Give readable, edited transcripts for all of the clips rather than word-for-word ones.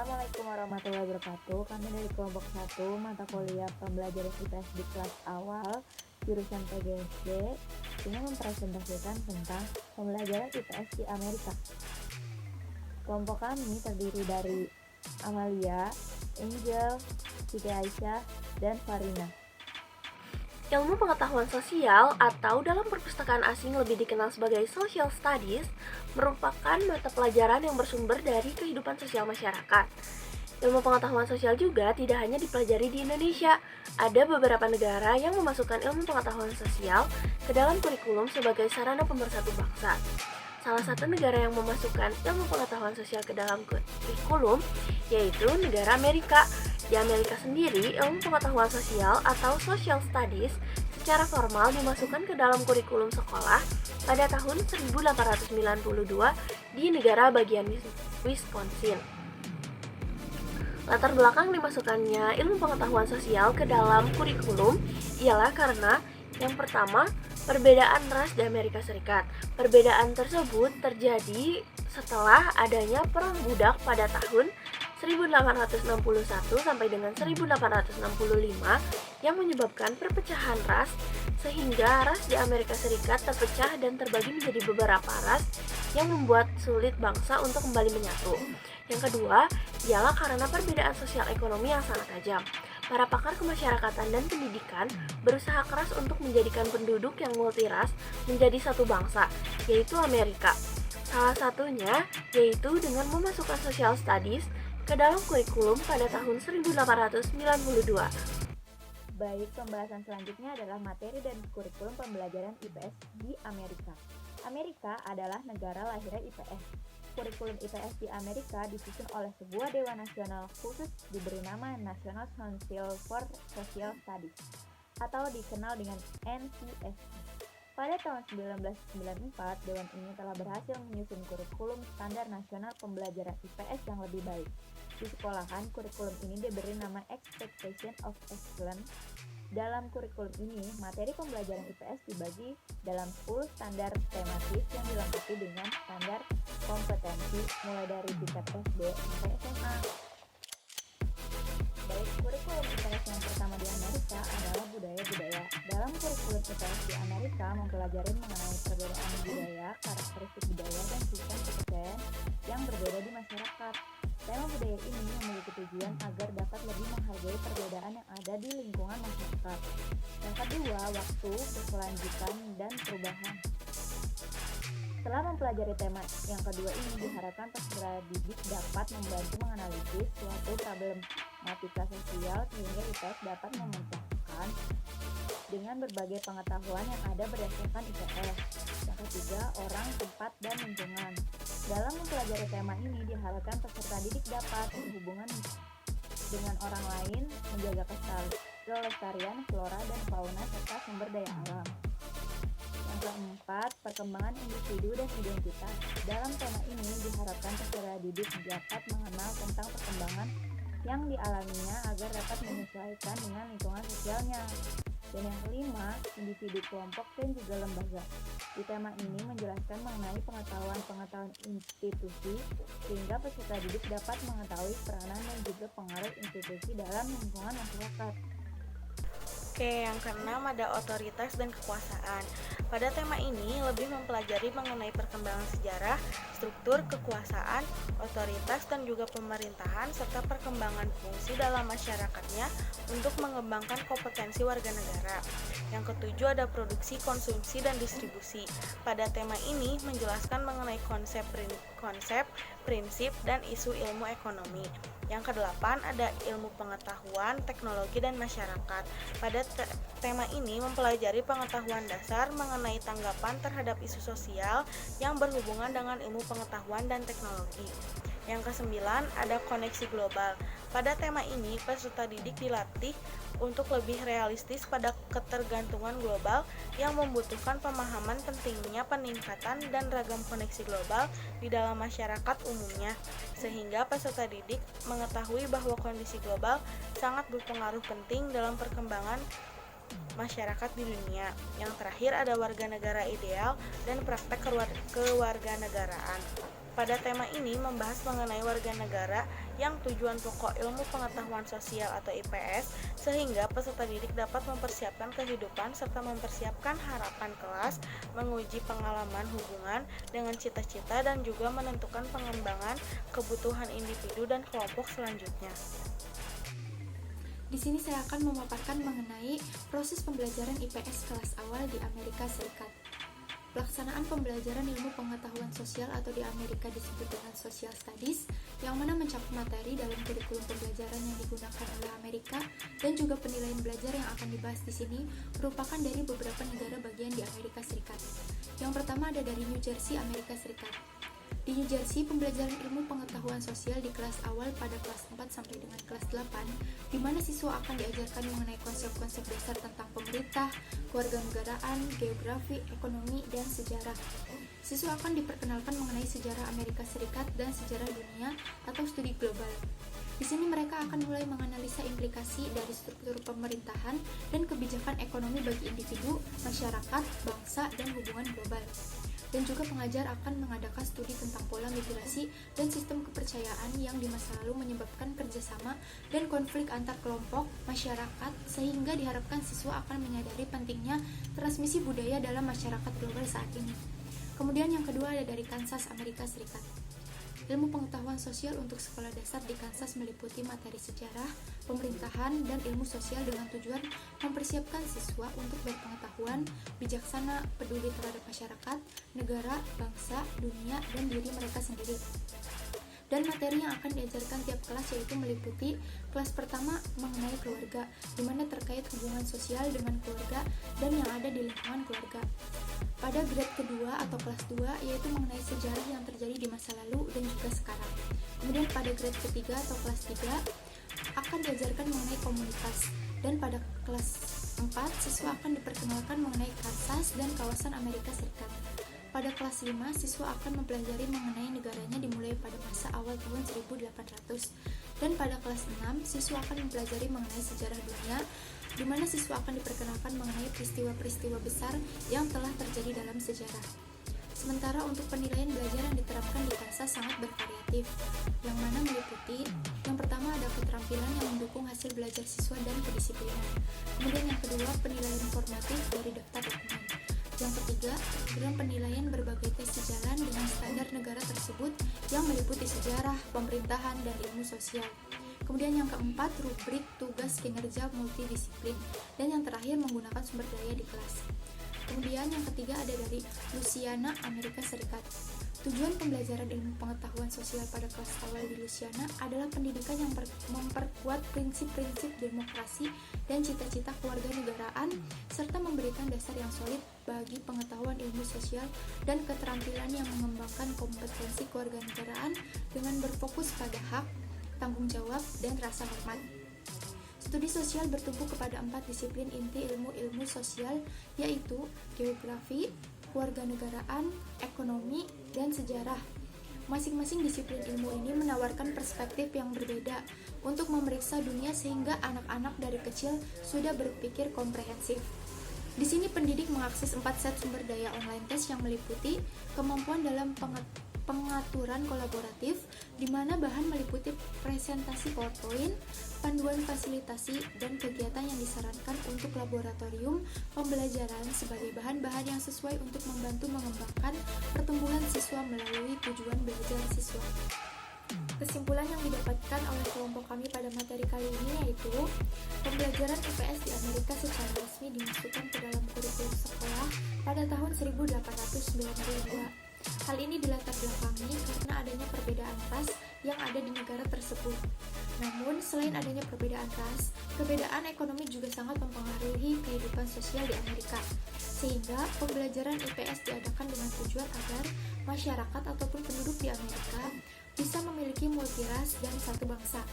Assalamualaikum warahmatullahi wabarakatuh. Kami dari kelompok 1 mata kuliah pembelajaran IPS di kelas awal jurusan PGSD ini mempresentasikan tentang pembelajaran IPS di Amerika. Kelompok kami terdiri dari Amalia, Angel, Siti Aisyah, dan Farina. Ilmu pengetahuan sosial atau dalam perpustakaan asing lebih dikenal sebagai social studies merupakan mata pelajaran yang bersumber dari kehidupan sosial masyarakat. Ilmu pengetahuan sosial juga tidak hanya dipelajari di Indonesia. Ada beberapa negara yang memasukkan ilmu pengetahuan sosial ke dalam kurikulum sebagai sarana pemersatu bangsa. Salah satu negara yang memasukkan ilmu pengetahuan sosial ke dalam kurikulum yaitu negara Amerika. Di Amerika sendiri, ilmu pengetahuan sosial atau social studies secara formal dimasukkan ke dalam kurikulum sekolah pada tahun 1892 di negara bagian Wisconsin. Latar belakang dimasukkannya ilmu pengetahuan sosial ke dalam kurikulum ialah karena yang pertama, perbedaan ras di Amerika Serikat. Perbedaan tersebut terjadi setelah adanya perang budak pada tahun 1861 sampai dengan 1865 yang menyebabkan perpecahan ras sehingga ras di Amerika Serikat terpecah dan terbagi menjadi beberapa ras yang membuat sulit bangsa untuk kembali menyatu. Yang kedua, ialah karena perbedaan sosial ekonomi yang sangat tajam. Para pakar kemasyarakatan dan pendidikan berusaha keras untuk menjadikan penduduk yang multiras menjadi satu bangsa, yaitu Amerika. Salah satunya yaitu dengan memasukkan social studies ke dalam kurikulum pada tahun 1892. Baik, pembahasan selanjutnya adalah materi dan kurikulum pembelajaran IPS di Amerika. Amerika adalah negara lahirnya IPS. Kurikulum IPS di Amerika disusun oleh sebuah dewan nasional khusus diberi nama National Council for Social Studies atau dikenal dengan NCSS. Pada tahun 1994, dewan ini telah berhasil menyusun kurikulum standar nasional pembelajaran IPS yang lebih baik. Di sekolahan, kurikulum ini diberi nama Expectation of Excellence. Dalam kurikulum ini, materi pembelajaran IPS dibagi dalam 10 standar tematis yang dilengkapi dengan standar kompetensi mulai dari tingkat SD sampai SMA. Baik, kurikulum IPS yang pertama di Amerika adalah budaya-budaya. Dalam kurikulum IPS di Amerika mempelajari mengenai perbedaan budaya, karakteristik budaya, dan sistem kepercayaan yang berbeda di masyarakat. Tema budaya ini memiliki tujuan agar dapat lebih menghargai perbedaan yang ada di lingkungan masyarakat. Yang kedua, waktu, berkelanjutan, dan perubahan. Setelah mempelajari tema yang kedua ini, diharapkan peserta didik dapat membantu menganalisis suatu problematika sosial sehingga IPS dapat memecahkan dengan berbagai pengetahuan yang ada berdasarkan IPS. Yang ketiga, orang, tempat, dan lingkungan. Dalam mempelajari tema ini, diharapkan peserta didik dapat berhubungan dengan orang lain, menjaga kelestarian flora dan fauna serta sumber daya alam. Yang keempat, perkembangan individu dan identitas. Dalam tema ini, diharapkan peserta didik dapat mengenal tentang perkembangan yang dialaminya agar dapat menyesuaikan dengan lingkungan sosialnya. Dan yang kelima, individu, kelompok, dan juga lembaga. Di tema ini menjelaskan mengenai pengetahuan institusi sehingga peserta didik dapat mengetahui peranan dan juga pengaruh institusi dalam lingkungan masyarakat. Oke, yang keenam ada otoritas dan kekuasaan. Pada tema ini lebih mempelajari mengenai perkembangan sejarah, struktur kekuasaan, otoritas dan juga pemerintahan serta perkembangan fungsi dalam masyarakatnya untuk mengembangkan kompetensi warga negara. Yang ketujuh ada produksi, konsumsi, dan distribusi. Pada tema ini menjelaskan mengenai konsep, prinsip, dan isu ilmu ekonomi. Yang kedelapan ada ilmu pengetahuan, teknologi, dan masyarakat. Pada tema ini mempelajari pengetahuan dasar mengenai tanggapan terhadap isu sosial yang berhubungan dengan ilmu pengetahuan dan teknologi. Yang kesembilan ada koneksi global. Pada tema ini peserta didik dilatih untuk lebih realistis pada ketergantungan global yang membutuhkan pemahaman pentingnya peningkatan dan ragam koneksi global di dalam masyarakat umumnya, sehingga peserta didik mengetahui bahwa kondisi global sangat berpengaruh penting dalam perkembangan masyarakat di dunia. Yang terakhir ada warga negara ideal dan praktek kewarganegaraan. Pada tema ini membahas mengenai warga negara yang tujuan pokok ilmu pengetahuan sosial atau IPS, sehingga peserta didik dapat mempersiapkan kehidupan serta mempersiapkan harapan kelas, menguji pengalaman hubungan dengan cita-cita dan juga menentukan pengembangan kebutuhan individu dan kelompok selanjutnya. Di sini saya akan memaparkan mengenai proses pembelajaran IPS kelas awal di Amerika Serikat. Pelaksanaan pembelajaran ilmu pengetahuan sosial atau di Amerika disebut dengan Social Studies, yang mana mencakup materi dalam kurikulum pembelajaran yang digunakan oleh Amerika dan juga penilaian belajar yang akan dibahas di sini merupakan dari beberapa negara bagian di Amerika Serikat. Yang pertama ada dari New Jersey, Amerika Serikat. Di New Jersey, pembelajaran ilmu pengetahuan sosial di kelas awal pada kelas 4 sampai dengan kelas 8, di mana siswa akan diajarkan mengenai konsep-konsep dasar tentang pemerintah, kewarganegaraan, geografi, ekonomi, dan sejarah. Siswa akan diperkenalkan mengenai sejarah Amerika Serikat dan sejarah dunia atau studi global. Di sini mereka akan mulai menganalisa implikasi dari struktur pemerintahan dan kebijakan ekonomi bagi individu, masyarakat, bangsa, dan hubungan global. Dan juga pengajar akan mengadakan studi tentang pola migrasi dan sistem kepercayaan yang di masa lalu menyebabkan kerjasama dan konflik antar kelompok masyarakat, sehingga diharapkan siswa akan menyadari pentingnya transmisi budaya dalam masyarakat global saat ini. Kemudian yang kedua ada dari Kansas, Amerika Serikat. Ilmu pengetahuan sosial untuk sekolah dasar di Kansas meliputi materi sejarah, pemerintahan, dan ilmu sosial dengan tujuan mempersiapkan siswa untuk berpengetahuan, bijaksana, peduli terhadap masyarakat, negara, bangsa, dunia, dan diri mereka sendiri. Dan materi yang akan diajarkan tiap kelas yaitu meliputi kelas pertama mengenai keluarga, di mana terkait hubungan sosial dengan keluarga dan yang ada di lingkungan keluarga. Pada grade kedua atau kelas 2 yaitu mengenai sejarah yang terjadi di masa lalu dan juga sekarang. Kemudian pada grade ketiga atau kelas 3 akan diajarkan mengenai komunitas, dan pada kelas 4 siswa akan diperkenalkan mengenai Kansas dan kawasan Amerika Serikat. Pada kelas 5 siswa akan mempelajari mengenai negaranya dimulai pada masa awal tahun 1800, dan pada kelas 6 siswa akan mempelajari mengenai sejarah dunia, di mana siswa akan diperkenalkan mengenai peristiwa-peristiwa besar yang telah terjadi dalam sejarah. Sementara untuk penilaian belajar yang diterapkan di Kansas sangat bervariatif, yang mana meliputi yang pertama ada keterampilan yang mendukung hasil belajar siswa dan kedisiplinan. Kemudian yang kedua penilaian formatif dari daftar dokumen. Yang ketiga, dengan penilaian berbagai tes sejalan dengan standar negara tersebut yang meliputi sejarah, pemerintahan, dan ilmu sosial. Kemudian yang keempat, rubrik tugas kinerja multidisiplin. Dan yang terakhir, menggunakan sumber daya di kelas. Kemudian yang ketiga ada dari Louisiana, Amerika Serikat. Tujuan pembelajaran ilmu pengetahuan sosial pada kelas awal di Louisiana adalah pendidikan yang memperkuat prinsip-prinsip demokrasi dan cita-cita kewarganegaraan, serta memberikan dasar yang solid bagi pengetahuan ilmu sosial dan keterampilan yang mengembangkan kompetensi kewarganegaraan dengan berfokus pada hak, tanggung jawab, dan rasa hormat. Studi sosial bertumpu kepada 4 disiplin inti ilmu sosial, yaitu geografi, kewarganegaraan, ekonomi, dan sejarah. Masing-masing disiplin ilmu ini menawarkan perspektif yang berbeda untuk memeriksa dunia sehingga anak-anak dari kecil sudah berpikir komprehensif. Di sini pendidik mengakses 4 set sumber daya online test yang meliputi kemampuan dalam pengaturan kolaboratif, di mana bahan meliputi presentasi PowerPoint, panduan fasilitasi, dan kegiatan yang disarankan untuk laboratorium pembelajaran sebagai bahan-bahan yang sesuai untuk membantu mengembangkan pertumbuhan siswa melalui tujuan belajar siswa. Kesimpulan yang didapatkan oleh kelompok kami pada materi kali ini yaitu pembelajaran IPS di Amerika secara resmi dimasukkan ke dalam kurikulum sekolah pada tahun 1892. Hal ini dilatar belakangi karena adanya perbedaan ras yang ada di negara tersebut. Namun, selain adanya perbedaan ras, perbedaan ekonomi juga sangat mempengaruhi kehidupan sosial di Amerika. Sehingga, pembelajaran IPS diadakan dengan tujuan agar masyarakat ataupun penduduk di Amerika bisa memiliki multiras dan satu bangsa.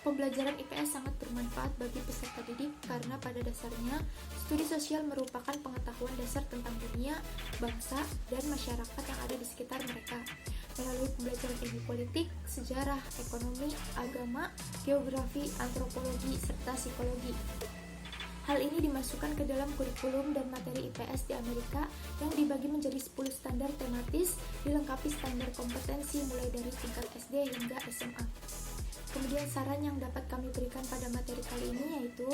Pembelajaran IPS sangat bermanfaat bagi peserta didik karena pada dasarnya studi sosial merupakan pengetahuan dasar tentang dunia, bangsa, dan masyarakat yang ada di sekitar mereka melalui pembelajaran ilmu politik, sejarah, ekonomi, agama, geografi, antropologi, serta psikologi. Hal ini dimasukkan ke dalam kurikulum dan materi IPS di Amerika yang dibagi menjadi 10 standar tematis, dilengkapi standar kompetensi mulai dari tingkat SD hingga SMA. Kemudian saran yang dapat kami berikan pada materi kali ini yaitu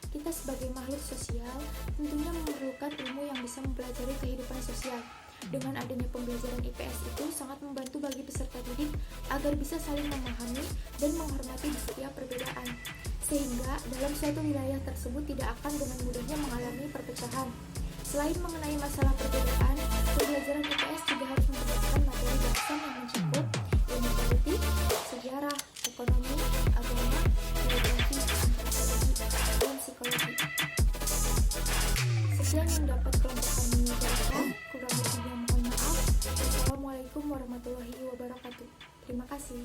kita sebagai makhluk sosial tentunya memerlukan ilmu yang bisa mempelajari kehidupan sosial. Dengan adanya pembelajaran IPS itu sangat membantu bagi peserta didik agar bisa saling memahami dan menghormati di setiap perbedaan, sehingga dalam suatu wilayah tersebut tidak akan dengan mudahnya mengalami perpecahan. Selain mengenai masalah perbedaan, pembelajaran IPS juga harus mendapatkan materi bahasan yang mencakup ilmu politik, sejarah, ekonomi, agama, geografi, antropologi, dan psikologi. Sekian yang dapat kelompok kami berikan. Kurang lebihnya mohon maaf. Wassalamualaikum warahmatullahi wabarakatuh. Terima kasih.